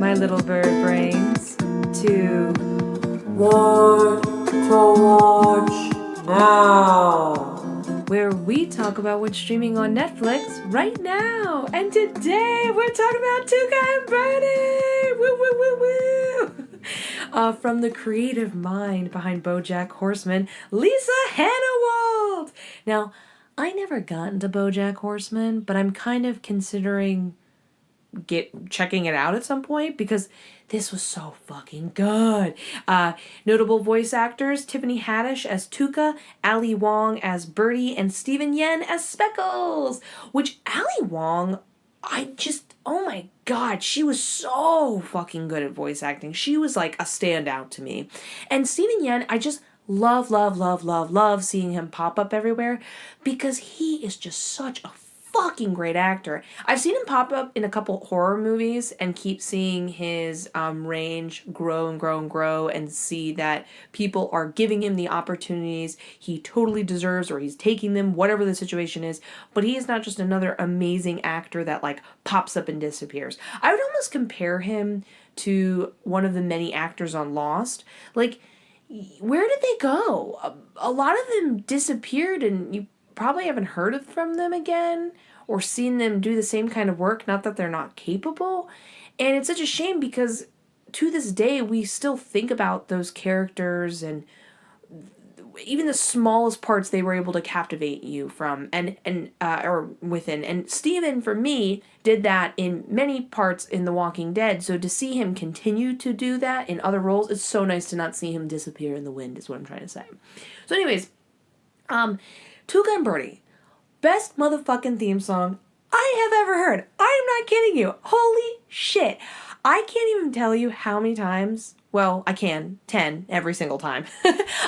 my little bird brains, to What to Watch Now, where we talk about what's streaming on Netflix right now. And today we're talking about Tuca and Bertie! Woo, woo, woo, woo! From the creative mind behind BoJack Horseman, Lisa Hanawalt! Now, I never got into BoJack Horseman, but I'm kind of considering checking it out at some point because this was so fucking good. Notable voice actors: Tiffany Haddish as Tuca, Wong as Bertie, and Yeun as Speckles. Which Wong, oh my god, she was so fucking good at voice acting. She was like a standout to me. And Yeun, I just love seeing him pop up everywhere because he is just such a fucking great actor. I've seen him pop up in a couple horror movies and keep seeing his range grow and see that people are giving him the opportunities he totally deserves, or he's taking them, whatever the situation is. But he is not just another amazing actor that like pops up and disappears. I would almost compare him to one of the many actors on Lost. Like, where did they go? A lot of them disappeared, and you probably haven't heard from them again or seen them do the same kind of work. Not that they're not capable. And it's such a shame because to this day, we still think about those characters and even the smallest parts they were able to captivate you from or within. And Steven, for me, did that in many parts in The Walking Dead. So to see him continue to do that in other roles, it's so nice to not see him disappear in the wind, is what I'm trying to say. So anyways, Tuca and Bertie, best motherfucking theme song I have ever heard. I am not kidding you. Holy shit. I can't even tell you how many times, well, I can, 10 every single time,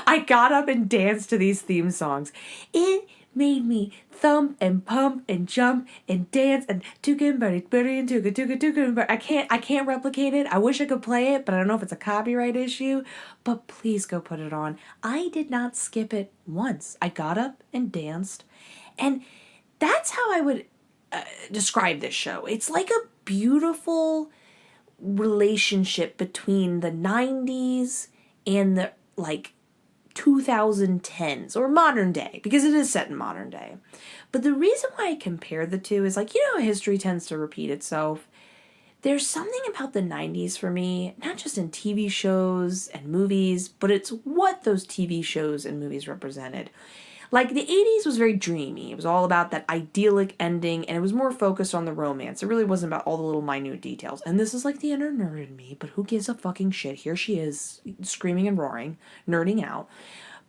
I got up and danced to these theme songs. It made me thump and pump and jump and dance and Tuca and Bertie, Bertie and Tuca, Tuca and Bertie. I can't replicate it. I wish I could play it, but I don't know if it's a copyright issue. But please go put it on. I did not skip it once. I got up and danced. And that's how I would describe this show. It's like a beautiful relationship between the 90s and the like 2010s or modern day, because it is set in modern day. But the reason why I compare the two is, like, you know, history tends to repeat itself. There's something about the 90s for me, not just in TV shows and movies, but it's what those TV shows and movies represented. Like, the 80s was very dreamy. It was all about that idyllic ending, and it was more focused on the romance. It really wasn't about all the little minute details. And this is like the inner nerd in me, but who gives a fucking shit? Here she is, screaming and roaring, nerding out.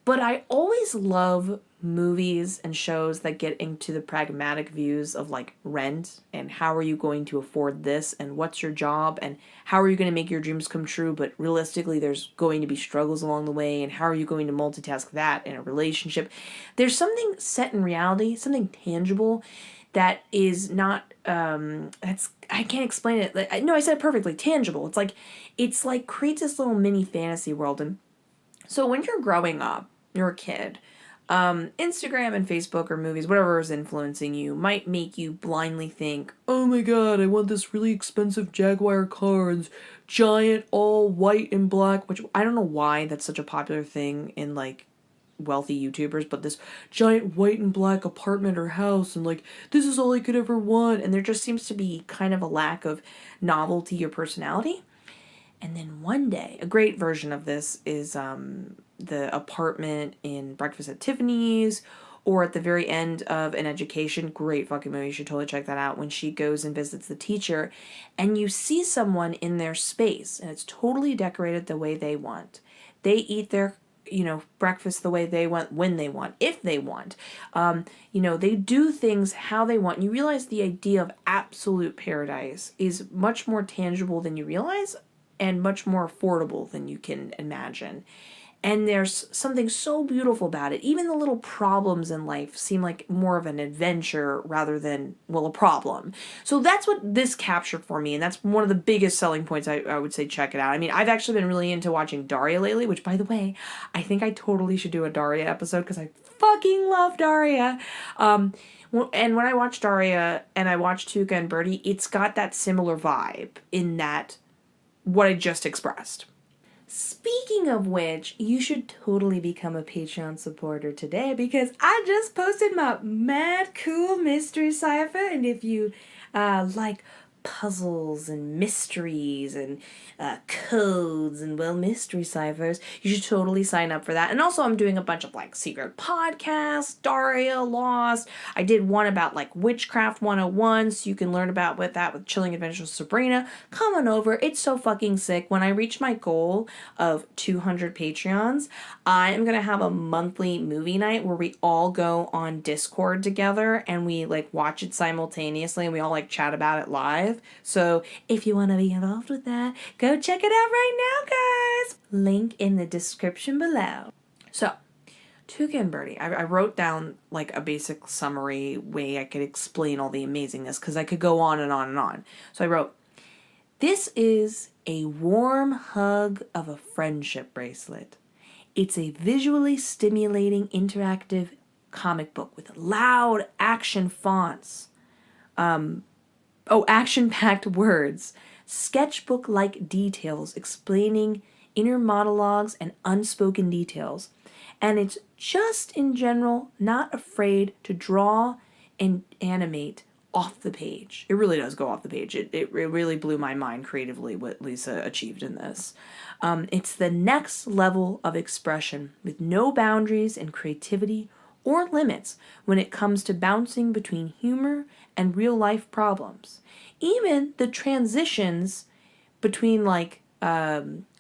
But I always love movies and shows that get into the pragmatic views of, like, rent and how are you going to afford this and what's your job and how are you going to make your dreams come true, but realistically there's going to be struggles along the way, and how are you going to multitask that in a relationship. There's something set in reality, something tangible that is not I can't explain it. No, I said it perfectly. Tangible. It's like creates this little mini fantasy world. And so when you're growing up, you're a kid, Instagram and Facebook or movies, whatever is influencing you, might make you blindly think, oh my god, I want this really expensive Jaguar car, and giant, all white and black, which I don't know why that's such a popular thing in, like, wealthy YouTubers, but this giant white and black apartment or house, and, like, this is all I could ever want, and there just seems to be kind of a lack of novelty or personality. And then one day, a great version of this is the apartment in Breakfast at Tiffany's, or at the very end of An Education. Great fucking movie. You should totally check that out. When she goes and visits the teacher, and you see someone in their space, and it's totally decorated the way they want. They eat their, breakfast the way they want, when they want, if they want. They do things how they want. And you realize the idea of absolute paradise is much more tangible than you realize, and much more affordable than you can imagine. And there's something so beautiful about it. Even the little problems in life seem like more of an adventure rather than, a problem. So that's what this captured for me, and that's one of the biggest selling points. I would say check it out. I mean, I've actually been really into watching Daria lately, which, by the way, I think I totally should do a Daria episode because I fucking love Daria. And when I watch Daria and I watch Tuca and Bertie, it's got that similar vibe in that what I just expressed. Speaking of which, you should totally become a Patreon supporter today because I just posted my mad cool mystery cipher, and if you like puzzles and mysteries and codes and, well, mystery ciphers, you should totally sign up for that. And also I'm doing a bunch of like secret podcasts, Daria Lost. I did one about like Witchcraft 101, so you can learn about with that with Chilling Adventures of Sabrina. Come on over. It's so fucking sick. When I reach my goal of 200 Patreons, I am going to have a monthly movie night where we all go on Discord together and we like watch it simultaneously and we all like chat about it live. So if you want to be involved with that, go check it out right now, guys. Link in the description below. So, Tuca and Bertie. I wrote down like a basic summary way I could explain all the amazingness because I could go on and on and on. So I wrote, this is a warm hug of a friendship bracelet. It's a visually stimulating interactive comic book with loud action fonts. Action-packed words, sketchbook-like details explaining inner monologues and unspoken details. And it's just, in general, not afraid to draw and animate off the page. It really does go off the page. It really blew my mind creatively what Lisa achieved in this. It's the next level of expression with no boundaries and creativity or limits when it comes to bouncing between humor and real-life problems. Even the transitions between, like,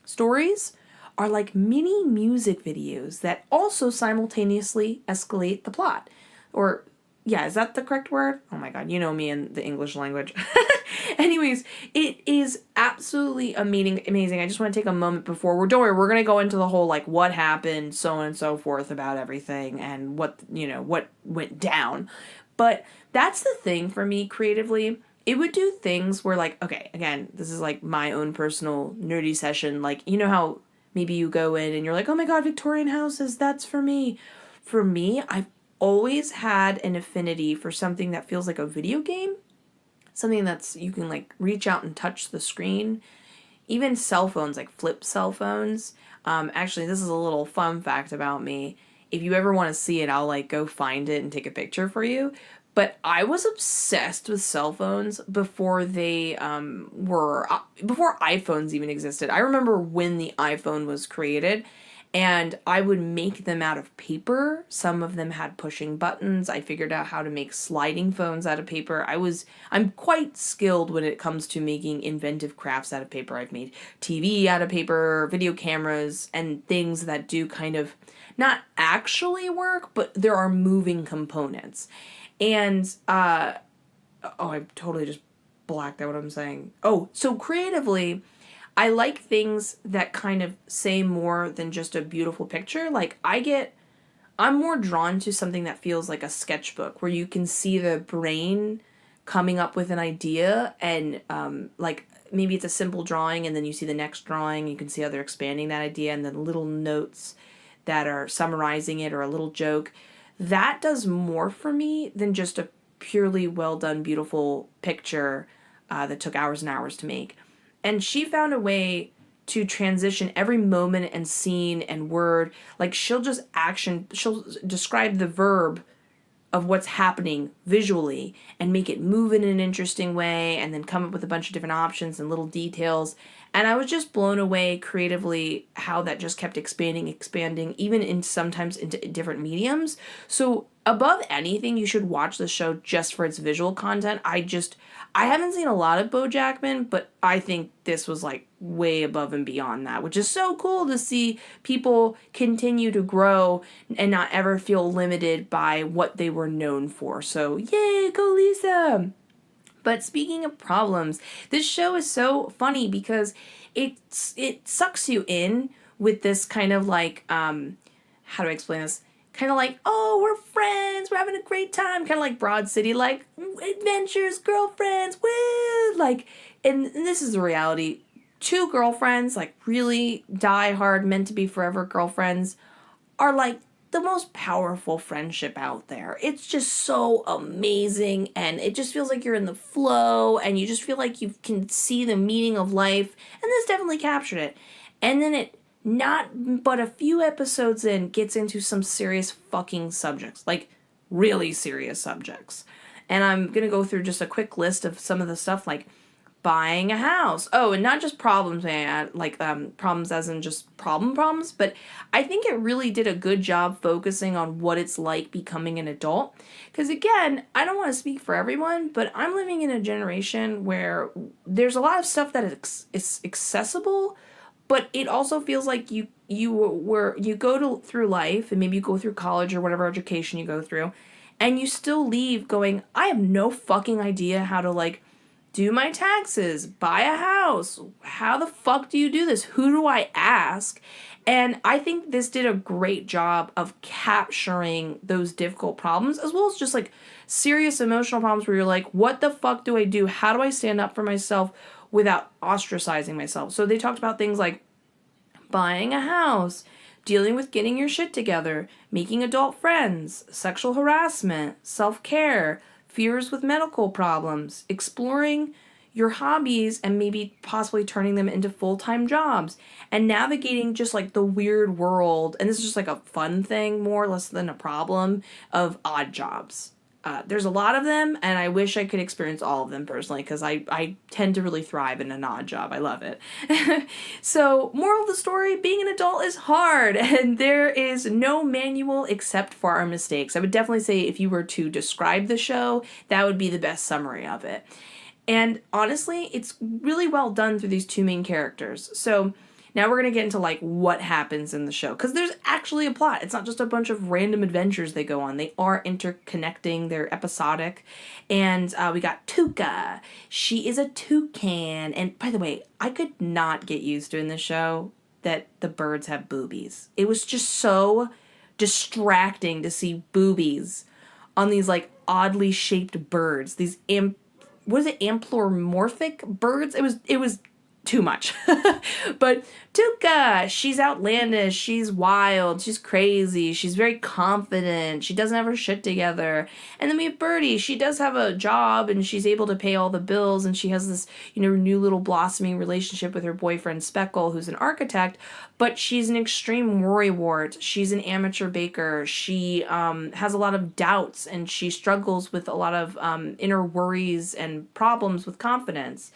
stories are like mini music videos that also simultaneously escalate the plot. Or, yeah, is that the correct word? Oh my god, you know me in the English language. Anyways, it is absolutely amazing. I just want to take a moment before we're going to go into the whole, like, what happened, so on and so forth about everything and what went down. But that's the thing for me creatively. It would do things where, like, okay, again, this is like my own personal nerdy session. Like, you know how maybe you go in and you're like, oh my god, Victorian houses, that's for me. For me, I've always had an affinity for something that feels like a video game. Something that's, you can like reach out and touch the screen. Even cell phones, like flip cell phones. Actually, this is a little fun fact about me. If you ever want to see it, I'll like go find it and take a picture for you. But I was obsessed with cell phones before they before iPhones even existed. I remember when the iPhone was created, and I would make them out of paper. Some of them had pushing buttons. I figured out how to make sliding phones out of paper. I'm quite skilled when it comes to making inventive crafts out of paper. I've made TV out of paper, video cameras, and things that do kind of not actually work, but there are moving components. And, I totally just blacked out what I'm saying. Oh, so creatively, I like things that kind of say more than just a beautiful picture. Like, I'm more drawn to something that feels like a sketchbook, where you can see the brain coming up with an idea, and, like, maybe it's a simple drawing, and then you see the next drawing, you can see how they're expanding that idea, and then little notes that are summarizing it, or a little joke. That does more for me than just a purely well done, beautiful picture that took hours and hours to make. And she found a way to transition every moment and scene and word. Like, she'll describe the verb of what's happening visually and make it move in an interesting way, and then come up with a bunch of different options and little details. And I was just blown away creatively how that just kept expanding, even sometimes into different mediums. So above anything, you should watch the show just for its visual content. I haven't seen a lot of BoJackman, but I think this was like way above and beyond that, which is so cool to see people continue to grow and not ever feel limited by what they were known for. So yay, go Lisa! But speaking of problems, this show is so funny because it sucks you in with this kind of like, how do I explain this? Kind of like, oh, we're friends, we're having a great time. Kind of like Broad City, like, adventures, girlfriends, woo! Like, and this is the reality. Two girlfriends, like really die hard, meant to be forever girlfriends, are like the most powerful friendship out there. It's just so amazing, and it just feels like you're in the flow, and you just feel like you can see the meaning of life, and this definitely captured it. And then it, not but a few episodes in, gets into some serious fucking subjects, like really serious subjects. And I'm gonna go through just a quick list of some of the stuff, like buying a house. Oh, and not just problems, man, like problems as in just problems, but I think it really did a good job focusing on what it's like becoming an adult. Because again, I don't want to speak for everyone, but I'm living in a generation where there's a lot of stuff that is accessible, but it also feels like you through life, and maybe you go through college or whatever education you go through, and you still leave going, I have no fucking idea how to, like, do my taxes, buy a house. How the fuck do you do this? Who do I ask? And I think this did a great job of capturing those difficult problems, as well as just like serious emotional problems where you're like, what the fuck do I do? How do I stand up for myself without ostracizing myself? So they talked about things like buying a house, dealing with getting your shit together, making adult friends, sexual harassment, self-care, fears with medical problems, exploring your hobbies and maybe possibly turning them into full-time jobs, and navigating just like the weird world, and this is just like a fun thing more or less than a problem, of odd jobs. There's a lot of them, and I wish I could experience all of them personally, because I tend to really thrive in an odd job. I love it. So, moral of the story, being an adult is hard, and there is no manual except for our mistakes. I would definitely say if you were to describe the show, that would be the best summary of it. And honestly, it's really well done through these two main characters. So, now we're going to get into, like, what happens in the show. Because there's actually a plot. It's not just a bunch of random adventures they go on. They are interconnecting. They're episodic. And we got Tuca. She is a toucan. And, by the way, I could not get used to in the show that the birds have boobies. It was just so distracting to see boobies on these, like, oddly shaped birds. These, amplomorphic birds? It was too much. But Tuca, she's outlandish, she's wild, she's crazy, she's very confident, she doesn't have her shit together. And then we have Bertie. She does have a job and she's able to pay all the bills, and she has this, new little blossoming relationship with her boyfriend Speckle, who's an architect, but she's an extreme worrywart. She's an amateur baker. She has a lot of doubts, and she struggles with a lot of inner worries and problems with confidence.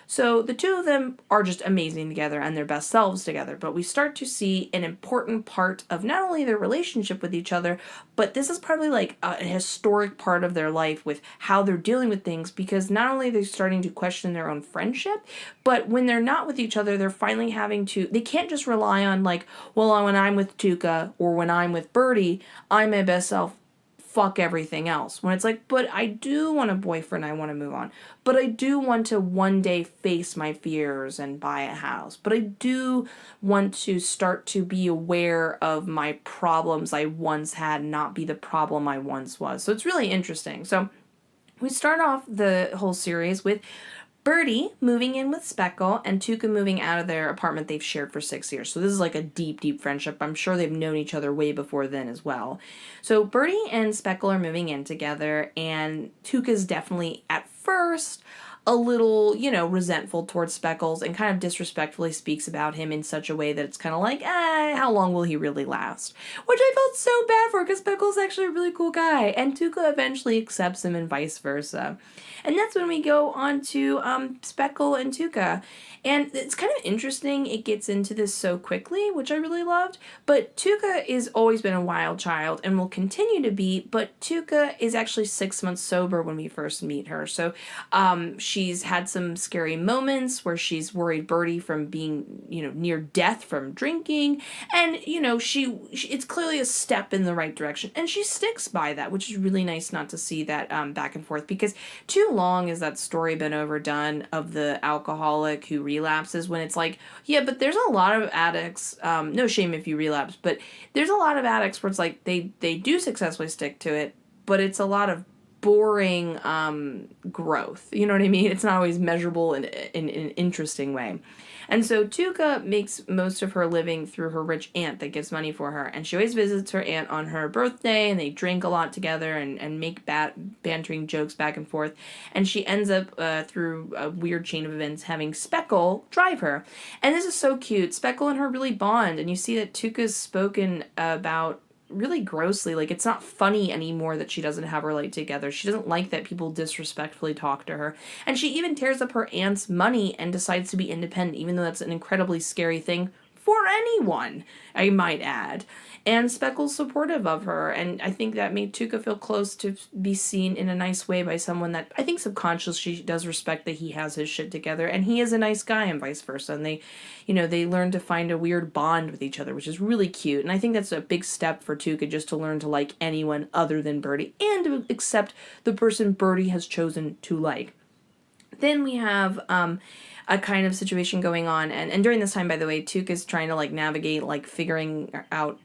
So the two of them are just amazing together and their best selves together. But we start to see an important part of not only their relationship with each other, but this is probably like a historic part of their life with how they're dealing with things, because not only are they starting to question their own friendship, but when they're not with each other, they're finally they can't just rely on like, well, when I'm with Tuca or when I'm with Bertie, I'm my best self. Fuck everything else. When it's like, but I do want a boyfriend, I want to move on. But I do want to one day face my fears and buy a house. But I do want to start to be aware of my problems I once had, not be the problem I once was. So it's really interesting. So we start off the whole series with Bertie moving in with Speckle and Tuca moving out of their apartment they've shared for 6 years. So this is like a deep, deep friendship. I'm sure they've known each other way before then as well. So Bertie and Speckle are moving in together, and Tuca's definitely at first a little, resentful towards Speckles and kind of disrespectfully speaks about him in such a way that it's kind of like, how long will he really last? Which I felt so bad for, because Speckles is actually a really cool guy, and Tuca eventually accepts him and vice versa. And that's when we go on to Speckle and Tuca. And it's kind of interesting it gets into this so quickly, which I really loved. But Tuca has always been a wild child and will continue to be, but Tuca is actually 6 months sober when we first meet her. So she's had some scary moments where she's worried Bertie from being, near death from drinking. And, she it's clearly a step in the right direction. And she sticks by that, which is really nice not to see that back and forth, because too long has that story been overdone of the alcoholic who relapses, when it's like, yeah, but there's a lot of addicts, no shame if you relapse, but there's a lot of addicts where it's like they do successfully stick to it, but it's a lot of boring growth. You know what I mean? It's not always measurable in an interesting way. And so Tuca makes most of her living through her rich aunt that gives money for her. And she always visits her aunt on her birthday, and they drink a lot together and make bantering jokes back and forth. And she ends up, through a weird chain of events, having Speckle drive her. And this is so cute. Speckle and her really bond, and you see that Tuca's spoken about really grossly. Like, it's not funny anymore that she doesn't have her life together. She doesn't like that people disrespectfully talk to her. And she even tears up her aunt's money and decides to be independent, even though that's an incredibly scary thing for anyone, I might add. And Speckle's supportive of her, and I think that made Tuca feel close to be seen in a nice way by someone that I think subconsciously she does respect that he has his shit together, and he is a nice guy and vice versa, and they learn to find a weird bond with each other, which is really cute, and I think that's a big step for Tuca, just to learn to like anyone other than Bertie, and to accept the person Bertie has chosen to like. Then we have a kind of situation going on, and during this time, by the way, Tuca's trying to like navigate like figuring out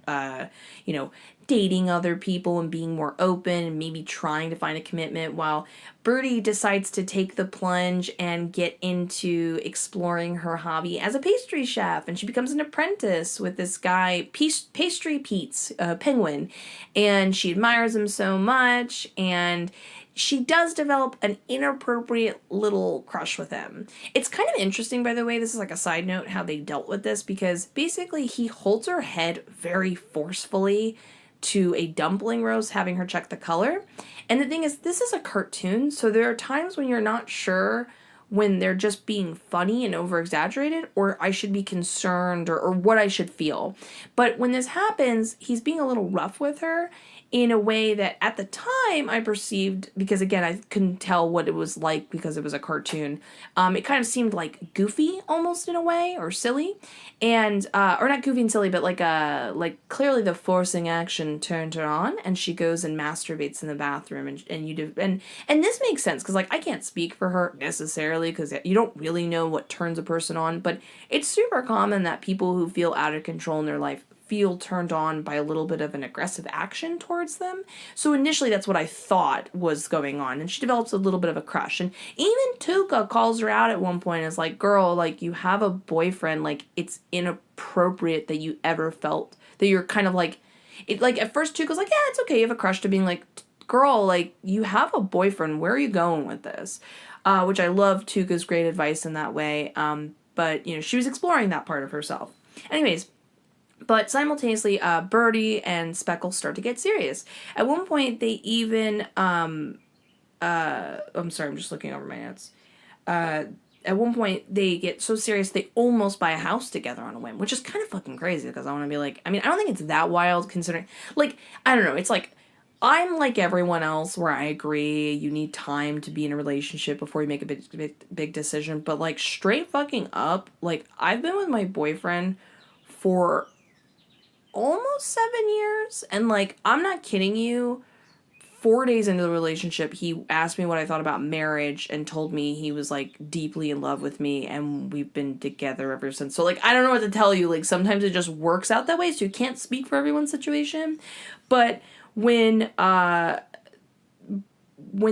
dating other people and being more open and maybe trying to find a commitment, while Bertie decides to take the plunge and get into exploring her hobby as a pastry chef, and she becomes an apprentice with this guy, Pastry Pete's Penguin, and she admires him so much, and she does develop an inappropriate little crush with him. It's kind of interesting, by the way, this is like a side note, how they dealt with this, because basically he holds her head very forcefully to a dumpling roast, having her check the color. And the thing is, this is a cartoon, so there are times when you're not sure when they're just being funny and over-exaggerated, or I should be concerned, or what I should feel. But when this happens, he's being a little rough with her, in a way that at the time I perceived, because again, I couldn't tell what it was like because it was a cartoon. It kind of seemed like goofy almost in a way, or silly, and or not goofy and silly, but like clearly the forcing action turned her on, and she goes and masturbates in the bathroom, and this makes sense because like I can't speak for her necessarily because you don't really know what turns a person on, but it's super common that people who feel out of control in their life feel turned on by a little bit of an aggressive action towards them. So initially that's what I thought was going on, and she develops a little bit of a crush, and even Tuca calls her out at one point as like, girl, like you have a boyfriend, like it's inappropriate that you ever felt that you're kind of like it. Like at first Tuca's like, yeah, it's okay, you have a crush, to being like, girl, like you have a boyfriend, where are you going with this? Which I love Tuca's great advice in that way. But she was exploring that part of herself. Anyways, but simultaneously, Bertie and Speckle start to get serious. At one point, they even, I'm sorry, I'm just looking over my notes. At one point, they get so serious, they almost buy a house together on a whim, which is kind of fucking crazy, because I want to be like, I mean, I don't think it's that wild, considering, like, I don't know, it's like, I'm like everyone else where I agree you need time to be in a relationship before you make a big decision, but, like, straight fucking up, like, I've been with my boyfriend for almost 7 years, and like I'm not kidding you, 4 days into the relationship he asked me what I thought about marriage and told me he was like deeply in love with me, and we've been together ever since. So like I don't know what to tell you, like sometimes it just works out that way, so you can't speak for everyone's situation. But when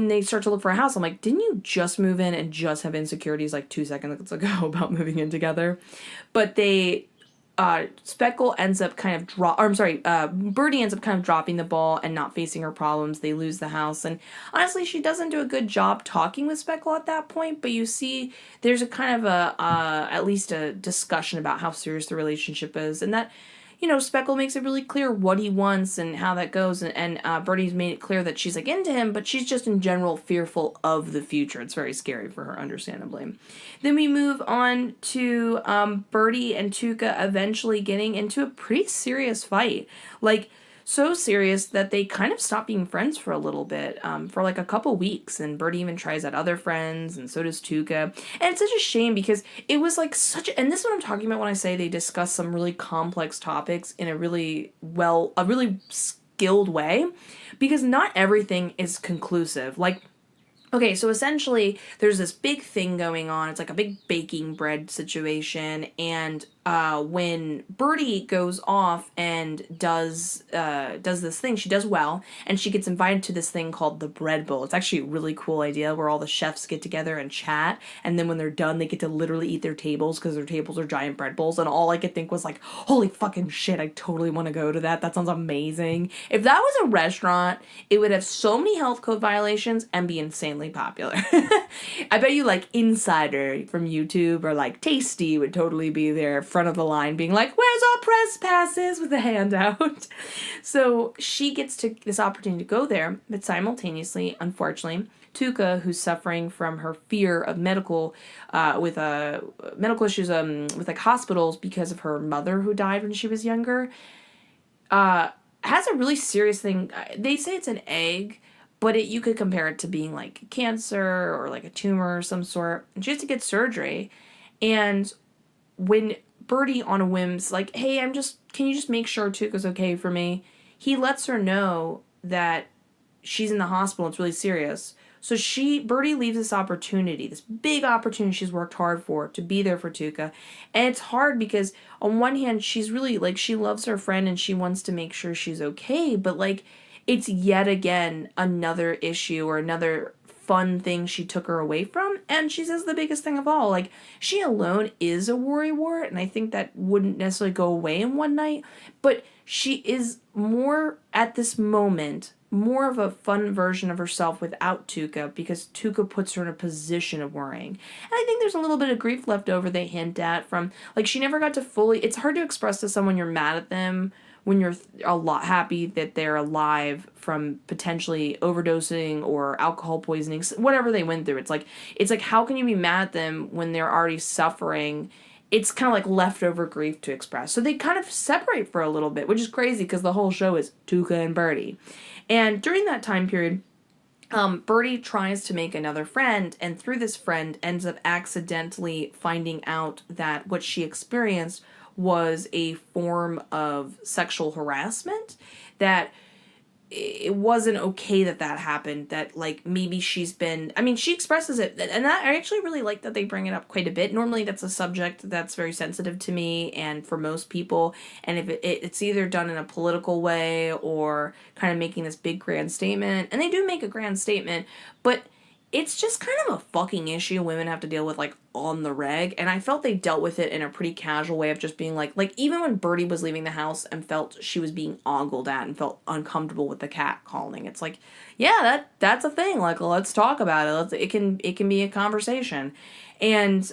they start to look for a house, I'm like, didn't you just move in and just have insecurities like 2 seconds ago about moving in together? But Speckle ends up kind of Bertie ends up kind of dropping the ball and not facing her problems. They lose the house, and honestly, she doesn't do a good job talking with Speckle at that point, but you see there's a kind of at least a discussion about how serious the relationship is, and that, Speckle makes it really clear what he wants and how that goes, and Bertie's made it clear that she's like into him, but she's just in general fearful of the future. It's very scary for her, understandably. Then we move on to Bertie and Tuca eventually getting into a pretty serious fight. Like, so serious that they kind of stop being friends for a little bit, for like a couple weeks, and Bertie even tries out other friends, and so does Tuca, and it's such a shame because it was like and this is what I'm talking about when I say they discuss some really complex topics in a really skilled way, because not everything is conclusive. Like, okay, so essentially, there's this big thing going on. It's like a big baking bread situation, and when Bertie goes off and does this thing, she does well, and she gets invited to this thing called the Bread Bowl. It's actually a really cool idea where all the chefs get together and chat, and then when they're done, they get to literally eat their tables because their tables are giant bread bowls. And all I could think was like, holy fucking shit, I totally want to go to that. That sounds amazing. If that was a restaurant, it would have so many health code violations and be insanely popular. I bet you like Insider from YouTube or like Tasty would totally be there front of the line being like, where's our press passes, with a hand out. So she gets to this opportunity to go there, but simultaneously, unfortunately, Tuca, who's suffering from her fear of medical issues with like hospitals because of her mother who died when she was younger, has a really serious thing. They say it's an egg, but you could compare it to being like cancer or like a tumor or some sort. And she has to get surgery. And when Bertie on a whim's like, hey, can you just make sure Tuca's okay for me? He lets her know that she's in the hospital. It's really serious. So Bertie leaves this opportunity, this big opportunity she's worked hard for, to be there for Tuca. And it's hard because on one hand, she's really like, she loves her friend and she wants to make sure she's okay. But like, it's yet again another issue or another fun thing she took her away from. And she says the biggest thing of all, like, she alone is a worrywart, and I think that wouldn't necessarily go away in one night, but she is more, at this moment, more of a fun version of herself without Tuca, because Tuca puts her in a position of worrying. And I think there's a little bit of grief left over they hint at from, like, she never got to fully, it's hard to express to someone you're mad at them when you're a lot happy that they're alive from potentially overdosing or alcohol poisoning, whatever they went through. It's like how can you be mad at them when they're already suffering? It's kind of like leftover grief to express. So they kind of separate for a little bit, which is crazy because the whole show is Tuca and Bertie. And during that time period, Bertie tries to make another friend, and through this friend ends up accidentally finding out that what she experienced was a form of sexual harassment, that it wasn't okay that happened, that like maybe she expresses it, and that I actually really like that they bring it up quite a bit. Normally that's a subject that's very sensitive to me and for most people, and if it's either done in a political way or kind of making this big grand statement, and they do make a grand statement, but it's just kind of a fucking issue women have to deal with, like, on the reg. And I felt they dealt with it in a pretty casual way of just being like even when Bertie was leaving the house and felt she was being ogled at and felt uncomfortable with the cat calling, it's like, yeah, that's a thing. Like, let's talk about it. It can be a conversation. And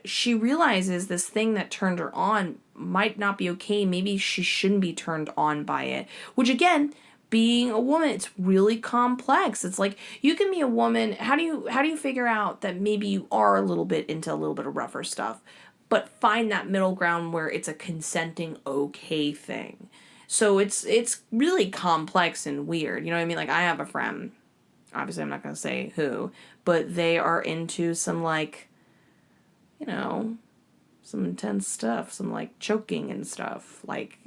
she realizes this thing that turned her on might not be okay. Maybe she shouldn't be turned on by it. Which, again, being a woman, it's really complex. It's like, you can be a woman. How do you figure out that maybe you are a little bit into a little bit of rougher stuff, but find that middle ground where it's a consenting okay thing? So it's really complex and weird. You know what I mean? Like, I have a friend, obviously I'm not going to say who, but they are into some, like, you know, some intense stuff, some like choking and stuff. Like,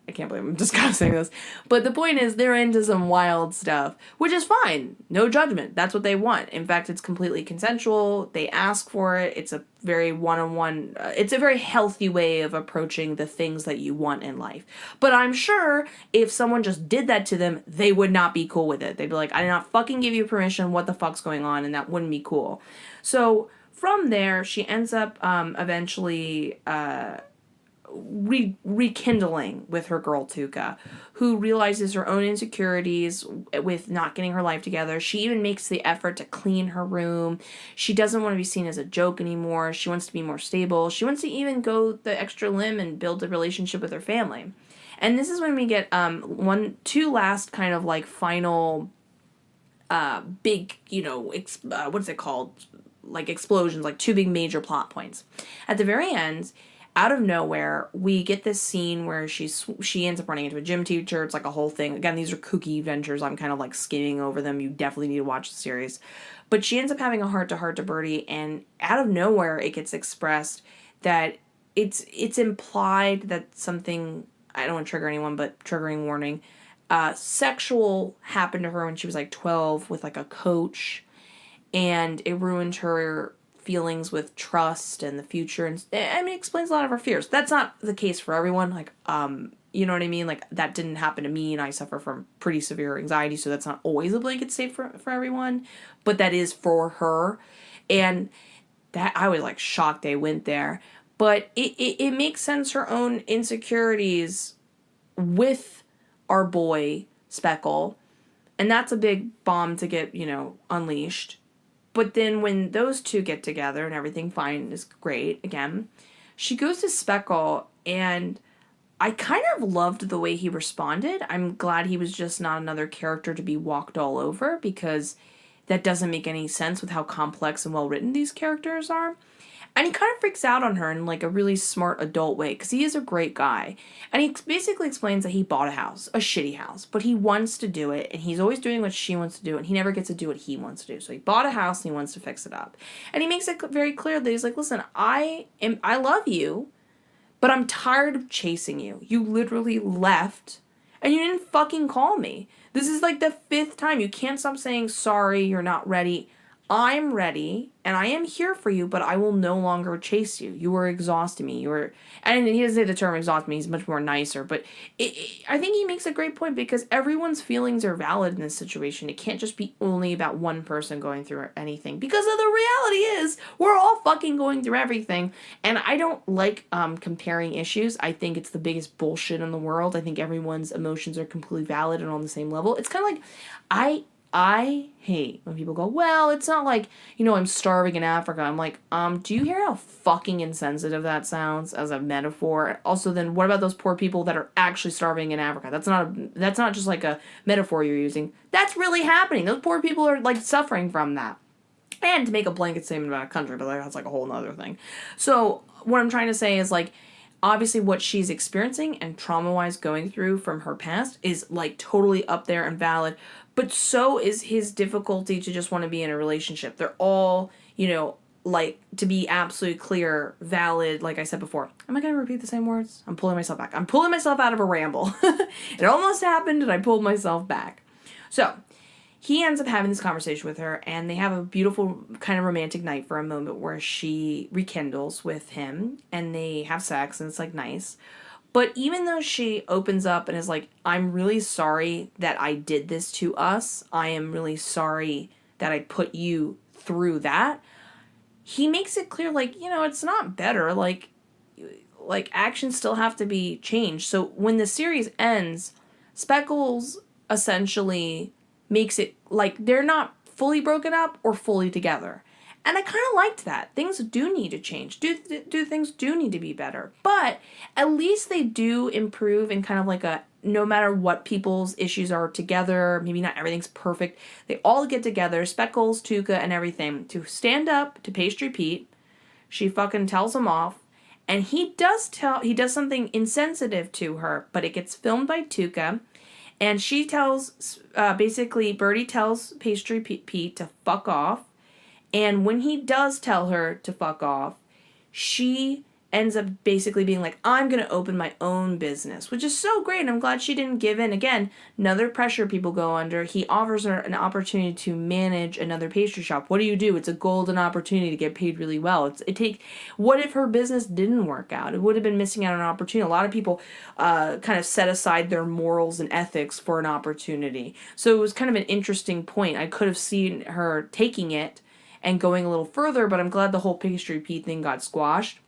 I can't believe I'm discussing this, but the point is they're into some wild stuff, which is fine. No judgment. That's what they want. In fact, it's completely consensual. They ask for it. It's a very one-on-one, it's a very healthy way of approaching the things that you want in life. But I'm sure if someone just did that to them, they would not be cool with it. They'd be like, I did not fucking give you permission. What the fuck's going on? And that wouldn't be cool. So from there, she ends up eventually rekindling with her girl Tuca, who realizes her own insecurities with not getting her life together. She even makes the effort to clean her room. She doesn't want to be seen as a joke anymore. She wants to be more stable. She wants to even go the extra limb and build a relationship with her family. And this is when we get two last kind of like final big, what's it called? Like explosions, like two big major plot points. At the very end, out of nowhere, we get this scene where she ends up running into a gym teacher. It's like a whole thing. Again, these are kooky adventures. I'm kind of like skimming over them. You definitely need to watch the series. But she ends up having a heart-to-heart to Bertie, and out of nowhere, it gets expressed that it's implied that something, I don't want to trigger anyone, but triggering warning, sexual happened to her when she was like 12 with like a coach. And it ruined her feelings with trust and the future, and I mean, it explains a lot of our fears. That's not the case for everyone. Like, you know what I mean? Like, that didn't happen to me, and I suffer from pretty severe anxiety, so that's not always a blanket safe for everyone, but that is for her. And that, I was like shocked they went there. But it makes sense, her own insecurities with our boy Speckle, and that's a big bomb to get, unleashed. But then when those two get together and everything fine is great again, she goes to Speckle, and I kind of loved the way he responded. I'm glad he was just not another character to be walked all over, because that doesn't make any sense with how complex and well written these characters are. And he kind of freaks out on her in like a really smart adult way, because he is a great guy. And he basically explains that he bought a house, a shitty house, but he wants to do it, and he's always doing what she wants to do, and he never gets to do what he wants to do. So he bought a house and he wants to fix it up. And he makes it very clear that he's like, listen, I love you, but I'm tired of chasing you. You literally left and you didn't fucking call me. This is like the 5th time. You can't stop saying, sorry, you're not ready. I'm ready, and I am here for you, but I will no longer chase you. You were exhausting me. And he doesn't say the term exhaust me. He's much more nicer, but I think he makes a great point, because everyone's feelings are valid in this situation. It can't just be only about one person going through anything, because the reality is we're all fucking going through everything. And I don't like comparing issues. I think it's the biggest bullshit in the world. I think everyone's emotions are completely valid and on the same level. It's kind of like, I hate when people go, well, it's not like, I'm starving in Africa. I'm like, do you hear how fucking insensitive that sounds as a metaphor? Also, then what about those poor people that are actually starving in Africa? That's not just like a metaphor you're using. That's really happening. Those poor people are like suffering from that. And to make a blanket statement about a country, but that's like a whole nother thing. So what I'm trying to say is, like, obviously what she's experiencing and trauma-wise going through from her past is like totally up there and valid. But so is his difficulty to just want to be in a relationship. They're all, like, to be absolutely clear, valid, like I said before. Am I going to repeat the same words? I'm pulling myself back. I'm pulling myself out of a ramble. It almost happened, and I pulled myself back. So he ends up having this conversation with her, and they have a beautiful kind of romantic night for a moment where she rekindles with him, and they have sex, and it's, like, nice. But even though she opens up and is like, I'm really sorry that I did this to us, I am really sorry that I put you through that, he makes it clear, like, it's not better. Like actions still have to be changed. So when the series ends, Speckles essentially makes it like they're not fully broken up or fully together. And I kind of liked that. Things do need to change. Things do need to be better. But at least they do improve in kind of like a, no matter what people's issues are together, maybe not everything's perfect, they all get together, Speckles, Tuca, and everything, to stand up to Pastry Pete. She fucking tells him off. And he does something insensitive to her, but it gets filmed by Tuca. And she tells, basically, Bertie tells Pastry Pete to fuck off. And when he does tell her to fuck off, she ends up basically being like, I'm going to open my own business, which is so great. And I'm glad she didn't give in. Again, another pressure people go under. He offers her an opportunity to manage another pastry shop. What do? It's a golden opportunity to get paid really well. What if her business didn't work out? It would have been missing out on an opportunity. A lot of people kind of set aside their morals and ethics for an opportunity. So it was kind of an interesting point. I could have seen her taking it and going a little further, but I'm glad the whole Pastry Pete thing got squashed.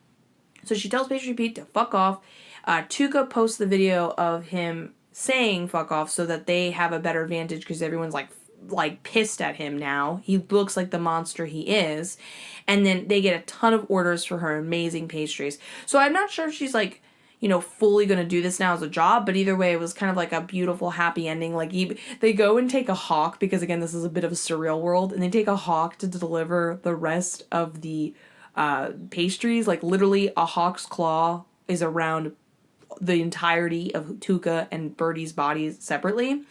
So she tells Pastry Pete to fuck off. Tuca posts the video of him saying fuck off so that they have a better advantage, because everyone's like pissed at him now. He looks like the monster he is. And then they get a ton of orders for her amazing pastries. So I'm not sure if she's like, fully going to do this now as a job, but either way, it was kind of like a beautiful, happy ending. Like, they go and take a hawk, because again, this is a bit of a surreal world, and they take a hawk to deliver the rest of the pastries. Like, literally, a hawk's claw is around the entirety of Tuca and Bertie's bodies separately,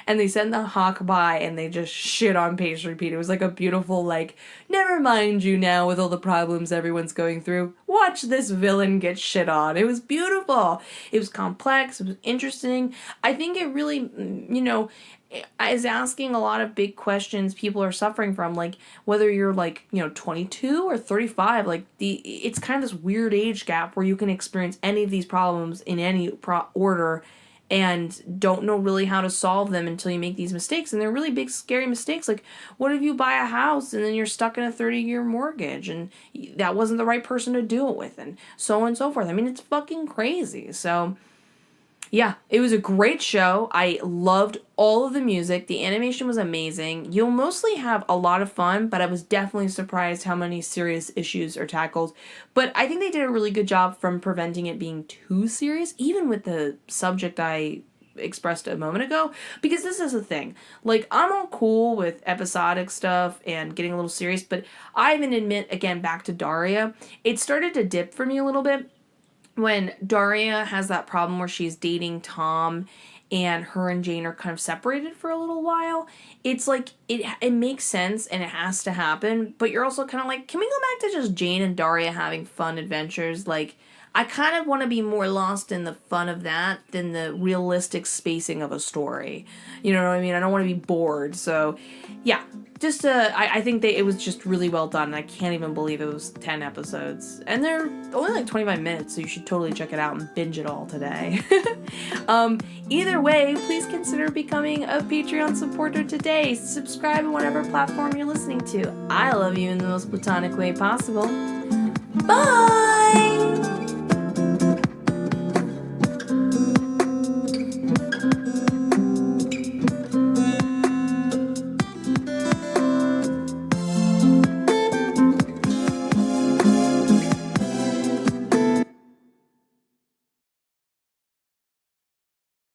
and they send the hawk by and they just shit on Pastry Pete. It was like a beautiful, like, never mind you now with all the problems everyone's going through, watch this villain get shit on. It was beautiful. It was complex. It was interesting. I think it really, is asking a lot of big questions people are suffering from, like whether you're like, 22 or 35, like it's kind of this weird age gap where you can experience any of these problems in any order and don't know really how to solve them until you make these mistakes. And they're really big, scary mistakes. Like, what if you buy a house and then you're stuck in a 30-year mortgage and that wasn't the right person to do it with, and so on and so forth. I mean, it's fucking crazy. So yeah, it was a great show. I loved all of the music. The animation was amazing. You'll mostly have a lot of fun, but I was definitely surprised how many serious issues are tackled. But I think they did a really good job from preventing it being too serious, even with the subject I expressed a moment ago, because this is the thing. Like, I'm all cool with episodic stuff and getting a little serious, but I even admit, again, back to Daria, it started to dip for me a little bit when Daria has that problem where she's dating Tom and her and Jane are kind of separated for a little while. It's like, it makes sense and it has to happen, but you're also kind of like, can we go back to just Jane and Daria having fun adventures? Like, I kind of want to be more lost in the fun of that than the realistic spacing of a story. You know what I mean? I don't want to be bored. So, yeah, just I think it was just really well done. I can't even believe it was 10 episodes. And they're only like 25 minutes, so you should totally check it out and binge it all today. Either way, please consider becoming a Patreon supporter today. Subscribe on whatever platform you're listening to. I love you in the most platonic way possible. Bye!